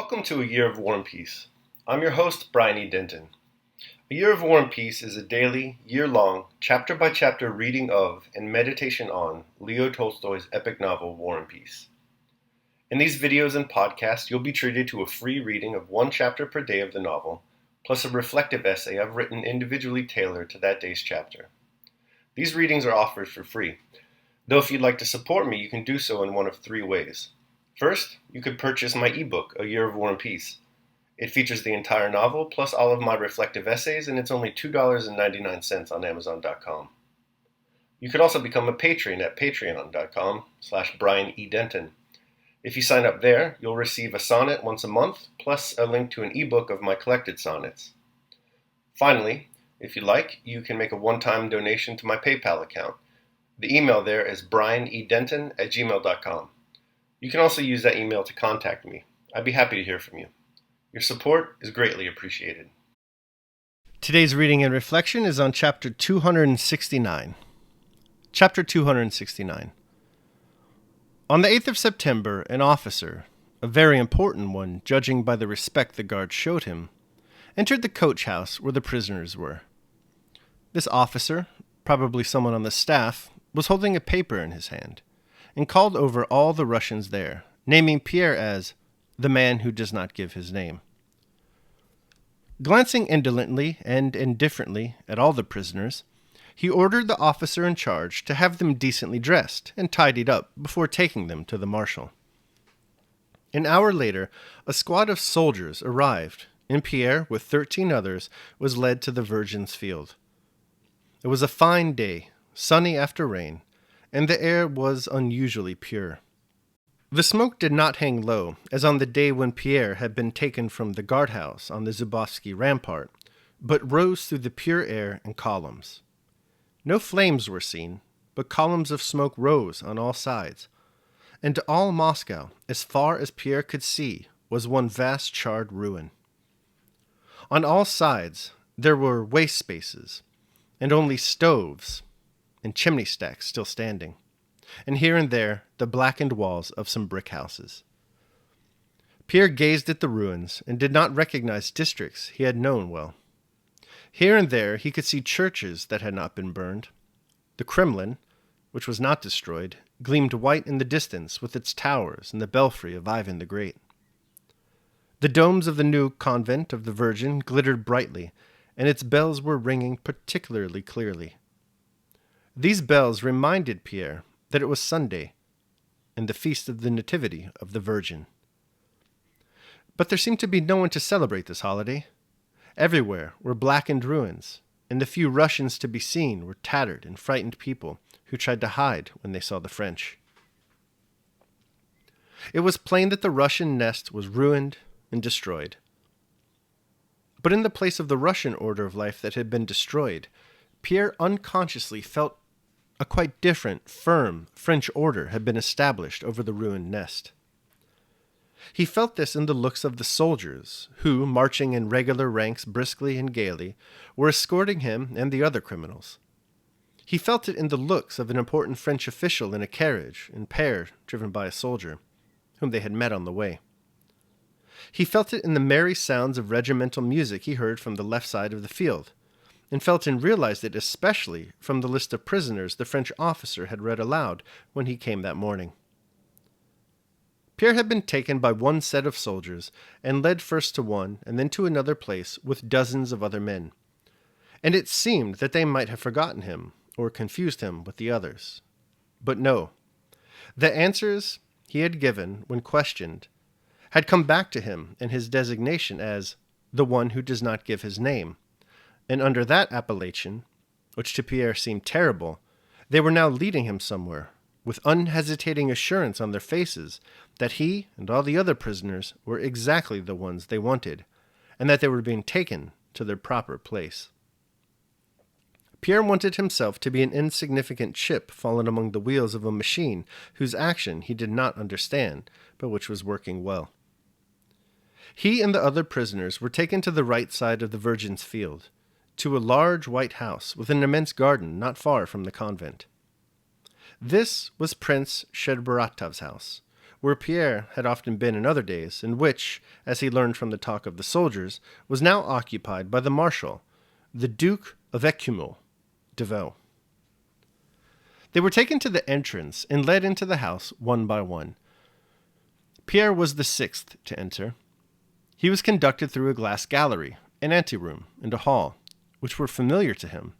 Welcome to A Year of War and Peace. I'm your host, Brian E. Denton. A Year of War and Peace is a daily, year-long, chapter-by-chapter reading of and meditation on Leo Tolstoy's epic novel, War and Peace. In these videos and podcasts, you'll be treated to a free reading of one chapter per day of the novel, plus a reflective essay I've written individually tailored to that day's chapter. These readings are offered for free, though if you'd like to support me, you can do so in one of three ways. First, you could purchase my ebook, A Year of War and Peace. It features the entire novel, plus all of my reflective essays, and it's only $2.99 on Amazon.com. You could also become a patron at patreon.com/BrianEDenton. If you sign up there, you'll receive a sonnet once a month, plus a link to an ebook of my collected sonnets. Finally, if you like, you can make a one-time donation to my PayPal account. The email there is brianedenton@gmail.com. You can also use that email to contact me. I'd be happy to hear from you. Your support is greatly appreciated. Today's reading and reflection is on Chapter 269. Chapter 269. On the 8th of September, an officer, a very important one judging by the respect the guards showed him, entered the coach house where the prisoners were. This officer, probably someone on the staff, was holding a paper in his hand, and called over all the Russians there, naming Pierre as the man who does not give his name. Glancing indolently and indifferently at all the prisoners, he ordered the officer in charge to have them decently dressed and tidied up before taking them to the marshal. An hour later, a squad of soldiers arrived, and Pierre, with 13 others, was led to the Virgin's Field. It was a fine day, sunny after rain, and the air was unusually pure. The smoke did not hang low, as on the day when Pierre had been taken from the guardhouse on the Zubovsky rampart, but rose through the pure air in columns. No flames were seen, but columns of smoke rose on all sides, and all Moscow, as far as Pierre could see, was one vast charred ruin. On all sides there were waste spaces, and only stoves and chimney stacks still standing, and here and there the blackened walls of some brick houses. Pierre gazed at the ruins and did not recognize districts he had known well. Here and there he could see churches that had not been burned. The Kremlin, which was not destroyed, gleamed white in the distance with its towers and the belfry of Ivan the Great. The domes of the new convent of the Virgin glittered brightly, and its bells were ringing particularly clearly. These bells reminded Pierre that it was Sunday, and the feast of the Nativity of the Virgin. But there seemed to be no one to celebrate this holiday. Everywhere were blackened ruins, and the few Russians to be seen were tattered and frightened people who tried to hide when they saw the French. It was plain that the Russian nest was ruined and destroyed. But in the place of the Russian order of life that had been destroyed, Pierre unconsciously felt a quite different, firm French order had been established over the ruined nest. He felt this in the looks of the soldiers, who, marching in regular ranks briskly and gaily, were escorting him and the other criminals. He felt it in the looks of an important French official in a carriage and pair driven by a soldier, whom they had met on the way. He felt it in the merry sounds of regimental music he heard from the left side of the field, and felt and realized it especially from the list of prisoners the French officer had read aloud when he came that morning. Pierre had been taken by one set of soldiers and led first to one and then to another place with dozens of other men, and it seemed that they might have forgotten him or confused him with the others. But no. The answers he had given when questioned had come back to him in his designation as the one who does not give his name, and under that appellation, which to Pierre seemed terrible, they were now leading him somewhere, with unhesitating assurance on their faces that he and all the other prisoners were exactly the ones they wanted, and that they were being taken to their proper place. Pierre wanted himself to be an insignificant chip fallen among the wheels of a machine whose action he did not understand, but which was working well. He and the other prisoners were taken to the right side of the Virgin's Field, to a large white house with an immense garden not far from the convent. This was Prince Shcherbaratov's house, where Pierre had often been in other days, and which, as he learned from the talk of the soldiers, was now occupied by the Marshal, the Duke of Écumont, Devoe. They were taken to the entrance and led into the house one by one. Pierre was the sixth to enter. He was conducted through a glass gallery, an anteroom, and a hall, which were familiar to him,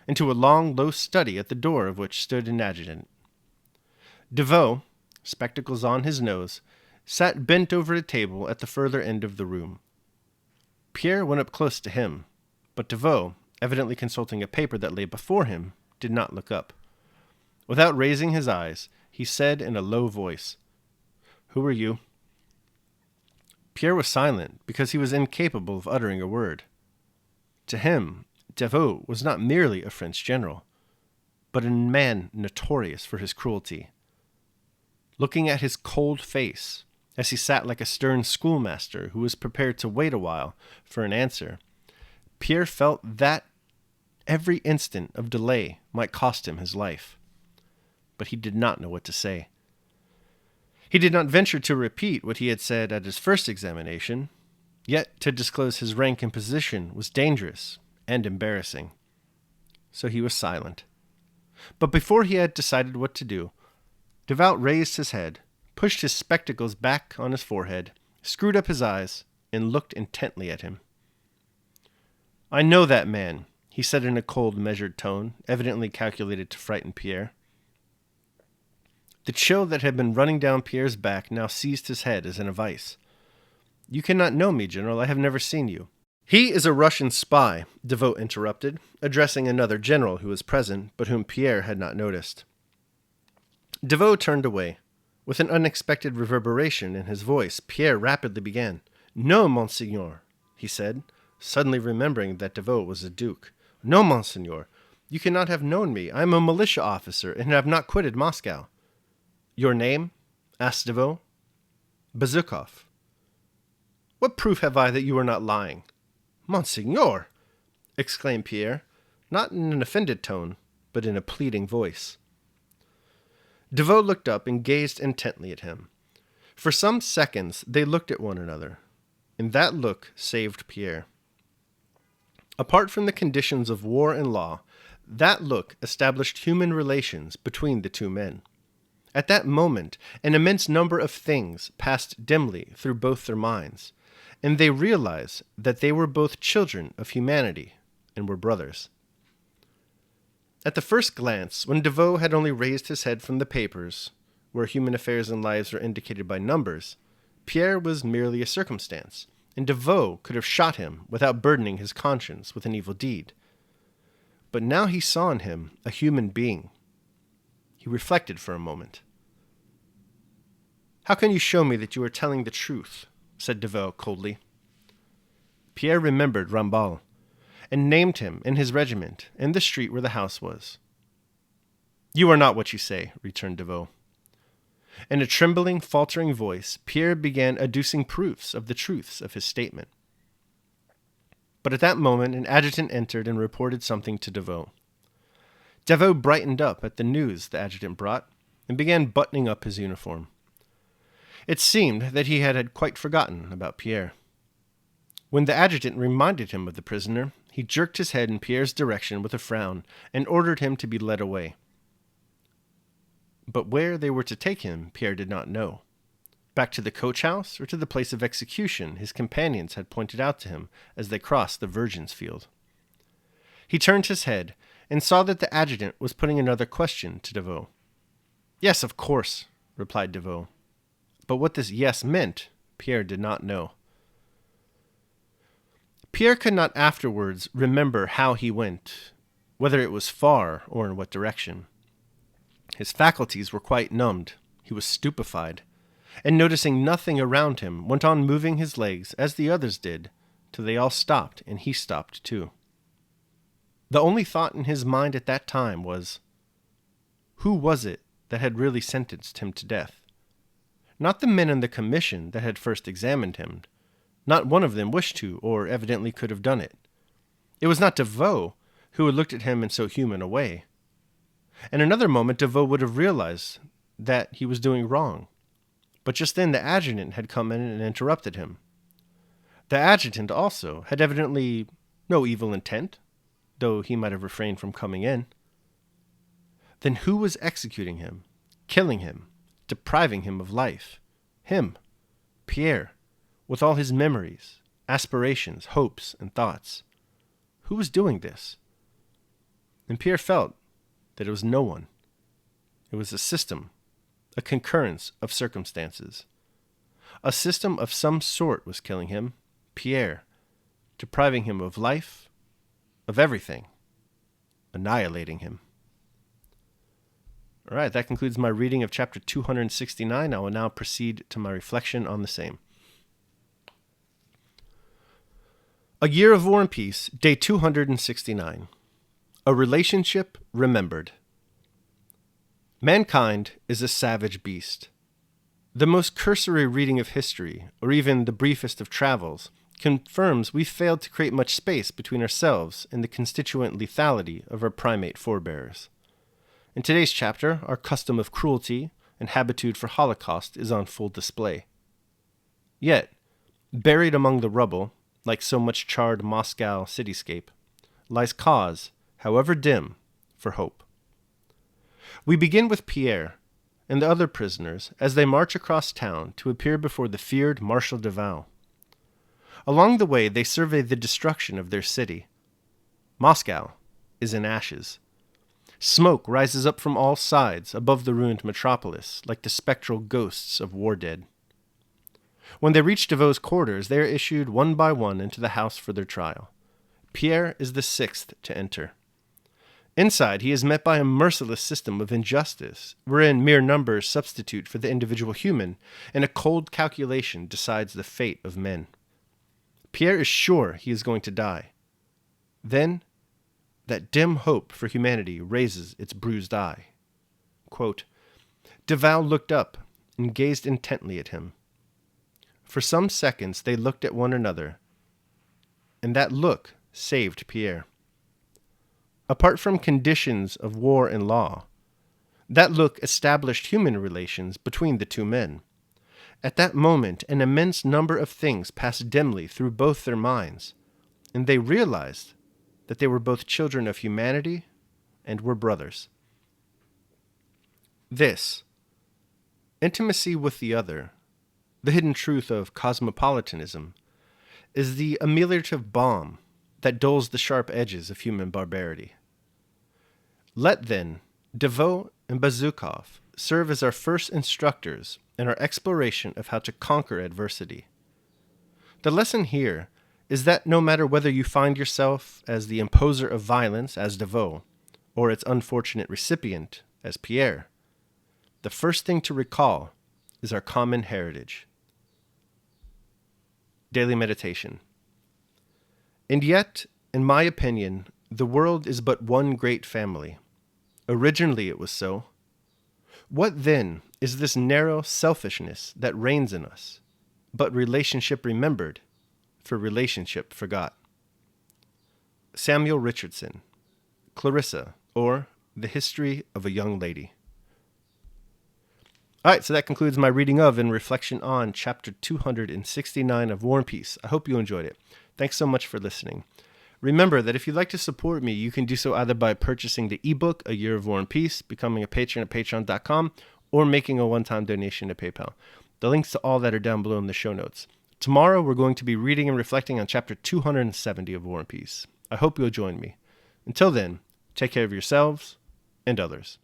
into a long, low study at the door of which stood an adjutant. Devoe, spectacles on his nose, sat bent over a table at the further end of the room. Pierre went up close to him, but Devoe, evidently consulting a paper that lay before him, did not look up. Without raising his eyes, he said in a low voice, "Who are you?" Pierre was silent because he was incapable of uttering a word. To him, Devoe was not merely a French general, but a man notorious for his cruelty. Looking at his cold face, as he sat like a stern schoolmaster who was prepared to wait a while for an answer, Pierre felt that every instant of delay might cost him his life. But he did not know what to say. He did not venture to repeat what he had said at his first examination, yet to disclose his rank and position was dangerous and embarrassing. So he was silent. But before he had decided what to do, Devoe raised his head, pushed his spectacles back on his forehead, screwed up his eyes, and looked intently at him. "I know that man," he said in a cold, measured tone, evidently calculated to frighten Pierre. The chill that had been running down Pierre's back now seized his head as in a vice. "You cannot know me, General. I have never seen you." "He is a Russian spy," Devoe interrupted, addressing another general who was present, but whom Pierre had not noticed. Devoe turned away. With an unexpected reverberation in his voice, Pierre rapidly began. "No, Monseigneur," he said, suddenly remembering that Devoe was a duke. "No, Monseigneur, you cannot have known me. I am a militia officer and have not quitted Moscow." "Your name?" asked Devoe. "Bezukhov." "What proof have I that you are not lying?" "Monseigneur!" exclaimed Pierre, not in an offended tone, but in a pleading voice. Devoe looked up and gazed intently at him. For some seconds they looked at one another, and that look saved Pierre. Apart from the conditions of war and law, that look established human relations between the two men. At that moment, an immense number of things passed dimly through both their minds, and they realized that they were both children of humanity and were brothers. At the first glance, when Devoe had only raised his head from the papers, where human affairs and lives are indicated by numbers, Pierre was merely a circumstance, and Devoe could have shot him without burdening his conscience with an evil deed. But now he saw in him a human being. He reflected for a moment. "How can you show me that you are telling the truth?" said Devoe coldly. Pierre remembered Rambal, and named him and his regiment and the street where the house was. "You are not what you say," returned Devoe. In a trembling, faltering voice, Pierre began adducing proofs of the truths of his statement. But at that moment an adjutant entered and reported something to Devoe. Devoe brightened up at the news the adjutant brought, and began buttoning up his uniform. It seemed that he had quite forgotten about Pierre. When the adjutant reminded him of the prisoner, he jerked his head in Pierre's direction with a frown, and ordered him to be led away. But where they were to take him, Pierre did not know. Back to the coach-house, or to the place of execution his companions had pointed out to him as they crossed the Virgin's Field. He turned his head, and saw that the adjutant was putting another question to Devoe. "Yes, of course," replied Devoe. But what this yes meant, Pierre did not know. Pierre could not afterwards remember how he went, whether it was far or in what direction. His faculties were quite numbed. He was stupefied, and noticing nothing around him, went on moving his legs as the others did, till they all stopped, and he stopped too. The only thought in his mind at that time was, who was it that had really sentenced him to death? Not the men in the commission that had first examined him. Not one of them wished to, or evidently could have done it. It was not Devoe, who had looked at him in so human a way. In another moment, Devoe would have realized that he was doing wrong. But just then the adjutant had come in and interrupted him. The adjutant also had evidently no evil intent, though he might have refrained from coming in. Then who was executing him, killing him, depriving him of life? Him, Pierre, with all his memories, aspirations, hopes, and thoughts. Who was doing this? And Pierre felt that it was no one. It was a system, a concurrence of circumstances. A system of some sort was killing him, Pierre, depriving him of life, of everything, annihilating him. All right, that concludes my reading of chapter 269. I will now proceed to my reflection on the same. A Year of War and Peace, day 269. A Relationship Remembered. Mankind is a savage beast. The most cursory reading of history, or even the briefest of travels, confirms we've failed to create much space between ourselves and the constituent lethality of our primate forebears. In today's chapter, our custom of cruelty and habitude for Holocaust is on full display. Yet, buried among the rubble, like so much charred Moscow cityscape, lies cause, however dim, for hope. We begin with Pierre and the other prisoners as they march across town to appear before the feared Marshal de Vaux. Along the way, they survey the destruction of their city. Moscow is in ashes. Smoke rises up from all sides above the ruined metropolis, like the spectral ghosts of war dead. When they reach de Vaux's quarters, they are issued one by one into the house for their trial. Pierre is the sixth to enter. Inside, he is met by a merciless system of injustice, wherein mere numbers substitute for the individual human, and a cold calculation decides the fate of men. Pierre is sure he is going to die. Then, that dim hope for humanity raises its bruised eye. Quote, de Vaux looked up and gazed intently at him. For some seconds they looked at one another, and that look saved Pierre. Apart from conditions of war and law, that look established human relations between the two men. At that moment, an immense number of things passed dimly through both their minds, and they realized that they were both children of humanity and were brothers. This, intimacy with the other, the hidden truth of cosmopolitanism, is the ameliorative balm that dulls the sharp edges of human barbarity. Let, then, de Vaux and Bezukhov serve as our first instructors in our exploration of how to conquer adversity. The lesson here is that no matter whether you find yourself as the imposer of violence, as de Vaux, or its unfortunate recipient, as Pierre, the first thing to recall is our common heritage. Daily Meditation. And yet, in my opinion, the world is but one great family. Originally it was so. What then is this narrow selfishness that reigns in us, but relationship remembered, for relationship forgot? Samuel Richardson, Clarissa, or The History of a Young Lady. All right, so that concludes my reading of and reflection on chapter 269 of War and Peace. I hope you enjoyed it. Thanks so much for listening. Remember that if you'd like to support me, you can do so either by purchasing the ebook, A Year of War and Peace, becoming a patron at patreon.com, or making a one-time donation to PayPal. The links to all that are down below in the show notes. Tomorrow, we're going to be reading and reflecting on chapter 270 of War and Peace. I hope you'll join me. Until then, take care of yourselves and others.